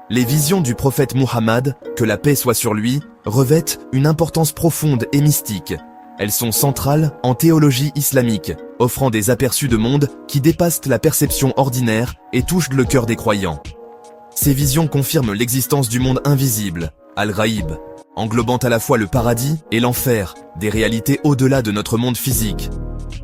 Les visions du prophète Muhammad, que la paix soit sur lui, revêtent une importance profonde et mystique. Elles sont centrales en théologie islamique, offrant des aperçus de monde qui dépassent la perception ordinaire et touchent le cœur des croyants. Ces visions confirment l'existence du monde invisible, Al-Ghaïb, englobant à la fois le paradis et l'enfer, des réalités au-delà de notre monde physique.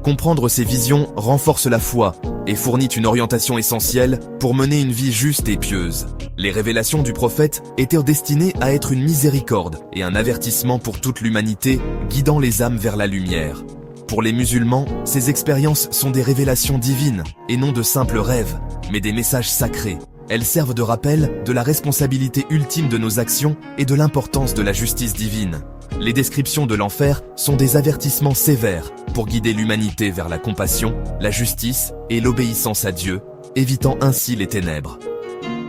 Comprendre ces visions renforce la foi et fournit une orientation essentielle pour mener une vie juste et pieuse. Les révélations du prophète étaient destinées à être une miséricorde et un avertissement pour toute l'humanité, guidant les âmes vers la lumière. Pour les musulmans, ces expériences sont des révélations divines et non de simples rêves, mais des messages sacrés. Elles servent de rappel de la responsabilité ultime de nos actions et de l'importance de la justice divine. Les descriptions de l'enfer sont des avertissements sévères pour guider l'humanité vers la compassion, la justice et l'obéissance à Dieu, évitant ainsi les ténèbres.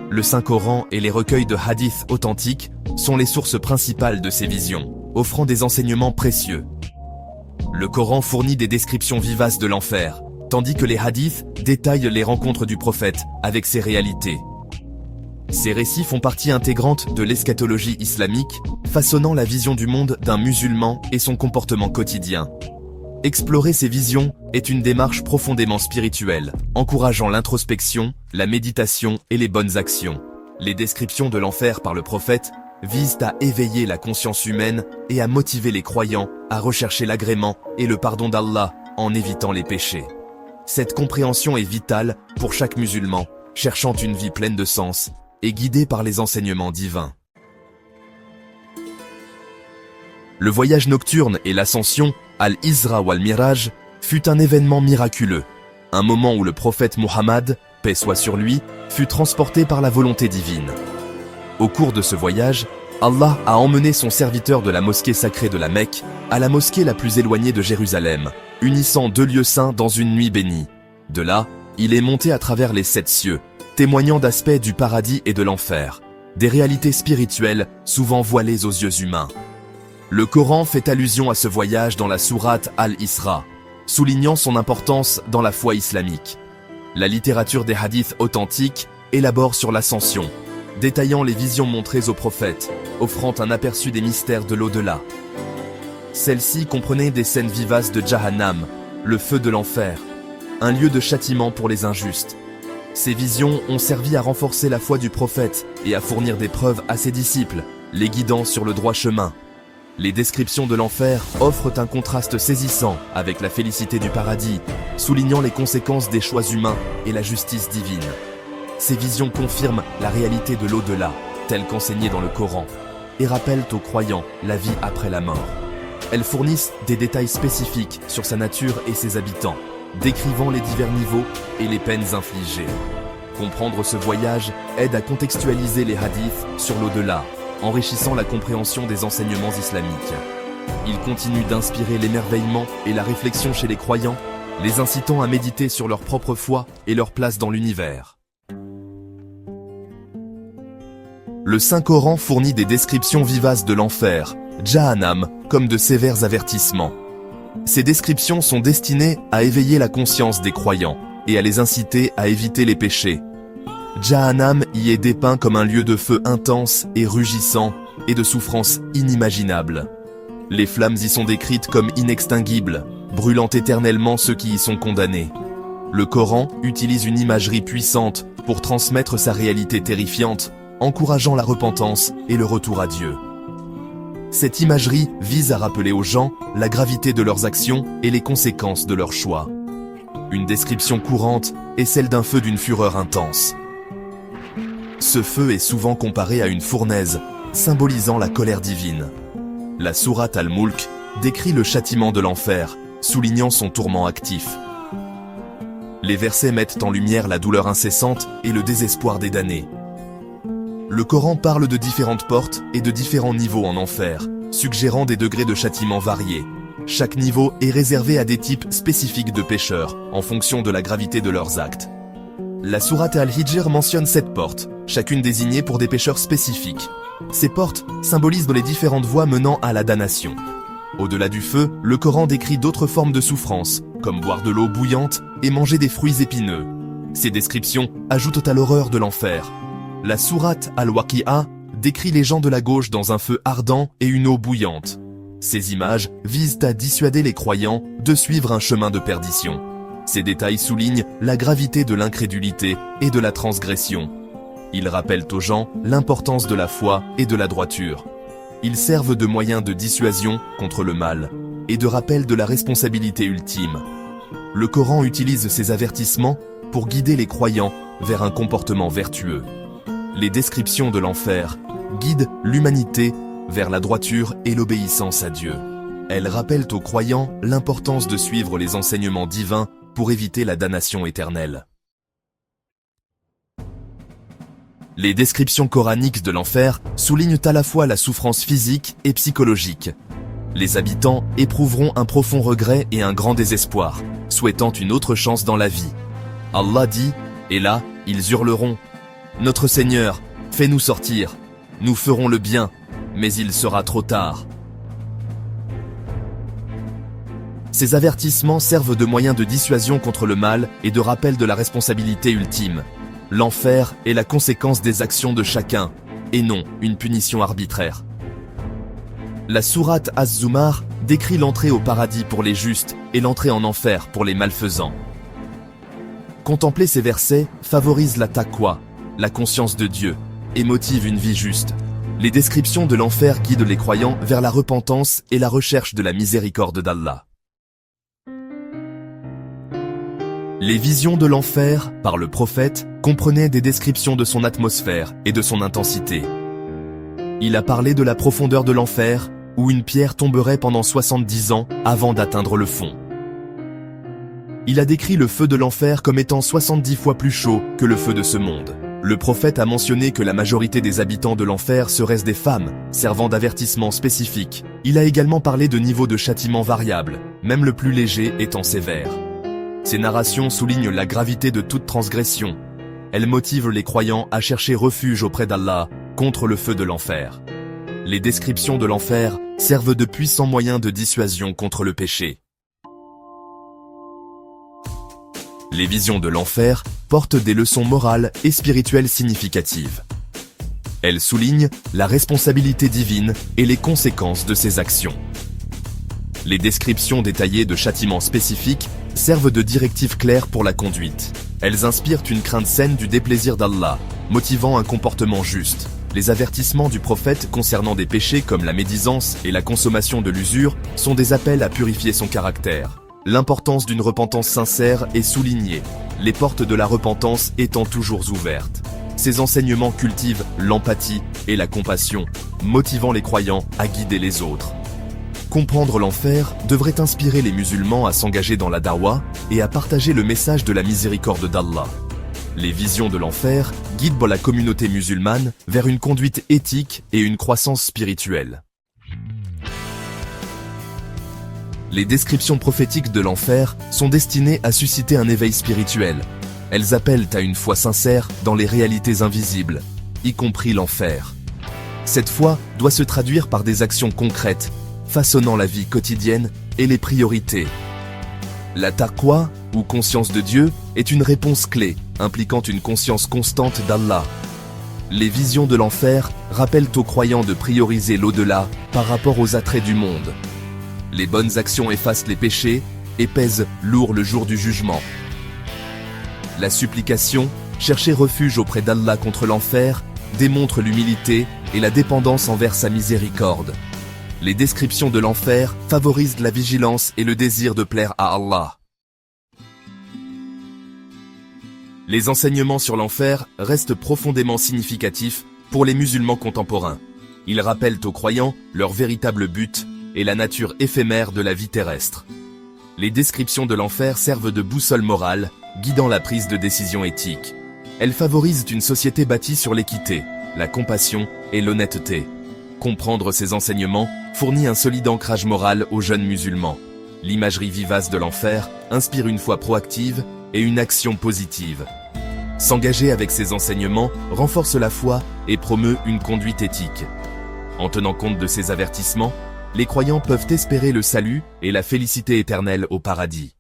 Le Saint-Coran et les recueils de hadiths authentiques sont les sources principales de ces visions, offrant des enseignements précieux. Le Coran fournit des descriptions vivaces de l'enfer, tandis que les hadiths détaillent les rencontres du prophète avec ses réalités. Ces récits font partie intégrante de l'eschatologie islamique, façonnant la vision du monde d'un musulman et son comportement quotidien. Explorer ces visions est une démarche profondément spirituelle, encourageant l'introspection, la méditation et les bonnes actions. Les descriptions de l'enfer par le prophète visent à éveiller la conscience humaine et à motiver les croyants à rechercher l'agrément et le pardon d'Allah en évitant les péchés. Cette compréhension est vitale pour chaque musulman, cherchant une vie pleine de sens et guidé par les enseignements divins. Le voyage nocturne et l'ascension, Al-Isra ou Al-Miraj, fut un événement miraculeux, un moment où le prophète Muhammad, paix soit sur lui, fut transporté par la volonté divine. Au cours de ce voyage, Allah a emmené son serviteur de la mosquée sacrée de la Mecque à la mosquée la plus éloignée de Jérusalem, unissant deux lieux saints dans une nuit bénie. De là, il est monté à travers les 7 cieux, témoignant d'aspects du paradis et de l'enfer, des réalités spirituelles souvent voilées aux yeux humains. Le Coran fait allusion à ce voyage dans la sourate Al-Isra, soulignant son importance dans la foi islamique. La littérature des hadiths authentiques élabore sur l'ascension, détaillant les visions montrées au prophète, offrant un aperçu des mystères de l'au-delà. Celle-ci comprenait des scènes vivaces de Jahannam, le feu de l'enfer, un lieu de châtiment pour les injustes. Ces visions ont servi à renforcer la foi du prophète et à fournir des preuves à ses disciples, les guidant sur le droit chemin. Les descriptions de l'enfer offrent un contraste saisissant avec la félicité du paradis, soulignant les conséquences des choix humains et la justice divine. Ces visions confirment la réalité de l'au-delà, telle qu'enseignée dans le Coran, et rappellent aux croyants la vie après la mort. Elles fournissent des détails spécifiques sur sa nature et ses habitants, décrivant les divers niveaux et les peines infligées. Comprendre ce voyage aide à contextualiser les hadiths sur l'au-delà, enrichissant la compréhension des enseignements islamiques. Il continue d'inspirer l'émerveillement et la réflexion chez les croyants, les incitant à méditer sur leur propre foi et leur place dans l'univers. Le Saint-Coran fournit des descriptions vivaces de l'enfer, Jahannam, comme de sévères avertissements. Ces descriptions sont destinées à éveiller la conscience des croyants et à les inciter à éviter les péchés. Jahannam y est dépeint comme un lieu de feu intense et rugissant et de souffrance inimaginable. Les flammes y sont décrites comme inextinguibles, brûlant éternellement ceux qui y sont condamnés. Le Coran utilise une imagerie puissante pour transmettre sa réalité terrifiante, encourageant la repentance et le retour à Dieu. Cette imagerie vise à rappeler aux gens la gravité de leurs actions et les conséquences de leurs choix. Une description courante est celle d'un feu d'une fureur intense. Ce feu est souvent comparé à une fournaise, symbolisant la colère divine. La sourate Al-Mulk décrit le châtiment de l'enfer, soulignant son tourment actif. Les versets mettent en lumière la douleur incessante et le désespoir des damnés. Le Coran parle de différentes portes et de différents niveaux en enfer, suggérant des degrés de châtiment variés. Chaque niveau est réservé à des types spécifiques de pécheurs, en fonction de la gravité de leurs actes. La sourate Al-Hijr mentionne 7 portes, chacune désignée pour des pécheurs spécifiques. Ces portes symbolisent les différentes voies menant à la damnation. Au-delà du feu, le Coran décrit d'autres formes de souffrance, comme boire de l'eau bouillante et manger des fruits épineux. Ces descriptions ajoutent à l'horreur de l'enfer. La sourate Al-Waqi'a décrit les gens de la gauche dans un feu ardent et une eau bouillante. Ces images visent à dissuader les croyants de suivre un chemin de perdition. Ces détails soulignent la gravité de l'incrédulité et de la transgression. Ils rappellent aux gens l'importance de la foi et de la droiture. Ils servent de moyen de dissuasion contre le mal et de rappel de la responsabilité ultime. Le Coran utilise ces avertissements pour guider les croyants vers un comportement vertueux. Les descriptions de l'enfer guident l'humanité vers la droiture et l'obéissance à Dieu. Elles rappellent aux croyants l'importance de suivre les enseignements divins pour éviter la damnation éternelle. Les descriptions coraniques de l'enfer soulignent à la fois la souffrance physique et psychologique. Les habitants éprouveront un profond regret et un grand désespoir, souhaitant une autre chance dans la vie. Allah dit, et là, ils hurleront « Notre Seigneur, fais-nous sortir, nous ferons le bien, mais il sera trop tard. » Ces avertissements servent de moyen de dissuasion contre le mal et de rappel de la responsabilité ultime. L'enfer est la conséquence des actions de chacun, et non une punition arbitraire. La sourate Az-Zumar décrit l'entrée au paradis pour les justes et l'entrée en enfer pour les malfaisants. Contempler ces versets favorise la taqwa, la conscience de Dieu, et motive une vie juste. Les descriptions de l'enfer guident les croyants vers la repentance et la recherche de la miséricorde d'Allah. Les visions de l'enfer, par le prophète, comprenaient des descriptions de son atmosphère et de son intensité. Il a parlé de la profondeur de l'enfer, où une pierre tomberait pendant 70 ans avant d'atteindre le fond. Il a décrit le feu de l'enfer comme étant 70 fois plus chaud que le feu de ce monde. Le prophète a mentionné que la majorité des habitants de l'enfer seraient des femmes, servant d'avertissement spécifique. Il a également parlé de niveaux de châtiment variables, même le plus léger étant sévère. Ces narrations soulignent la gravité de toute transgression. Elles motivent les croyants à chercher refuge auprès d'Allah contre le feu de l'enfer. Les descriptions de l'enfer servent de puissants moyens de dissuasion contre le péché. Les visions de l'enfer portent des leçons morales et spirituelles significatives. Elles soulignent la responsabilité divine et les conséquences de ses actions. Les descriptions détaillées de châtiments spécifiques servent de directives claires pour la conduite. Elles inspirent une crainte saine du déplaisir d'Allah, motivant un comportement juste. Les avertissements du prophète concernant des péchés comme la médisance et la consommation de l'usure sont des appels à purifier son caractère. L'importance d'une repentance sincère est soulignée, les portes de la repentance étant toujours ouvertes. Ces enseignements cultivent l'empathie et la compassion, motivant les croyants à guider les autres. Comprendre l'enfer devrait inspirer les musulmans à s'engager dans la dawa et à partager le message de la miséricorde d'Allah. Les visions de l'enfer guident la communauté musulmane vers une conduite éthique et une croissance spirituelle. Les descriptions prophétiques de l'enfer sont destinées à susciter un éveil spirituel. Elles appellent à une foi sincère dans les réalités invisibles, y compris l'enfer. Cette foi doit se traduire par des actions concrètes, façonnant la vie quotidienne et les priorités. La taqwa, ou conscience de Dieu, est une réponse clé, impliquant une conscience constante d'Allah. Les visions de l'enfer rappellent aux croyants de prioriser l'au-delà par rapport aux attraits du monde. Les bonnes actions effacent les péchés et pèsent lourd le jour du jugement. La supplication, chercher refuge auprès d'Allah contre l'enfer, démontre l'humilité et la dépendance envers sa miséricorde. Les descriptions de l'enfer favorisent la vigilance et le désir de plaire à Allah. Les enseignements sur l'enfer restent profondément significatifs pour les musulmans contemporains. Ils rappellent aux croyants leur véritable but et la nature éphémère de la vie terrestre. Les descriptions de l'enfer servent de boussole morale, guidant la prise de décision éthique. Elles favorisent une société bâtie sur l'équité, la compassion et l'honnêteté. Comprendre ces enseignements fournit un solide ancrage moral aux jeunes musulmans. L'imagerie vivace de l'enfer inspire une foi proactive et une action positive. S'engager avec ces enseignements renforce la foi et promeut une conduite éthique. En tenant compte de ces avertissements, les croyants peuvent espérer le salut et la félicité éternelle au paradis.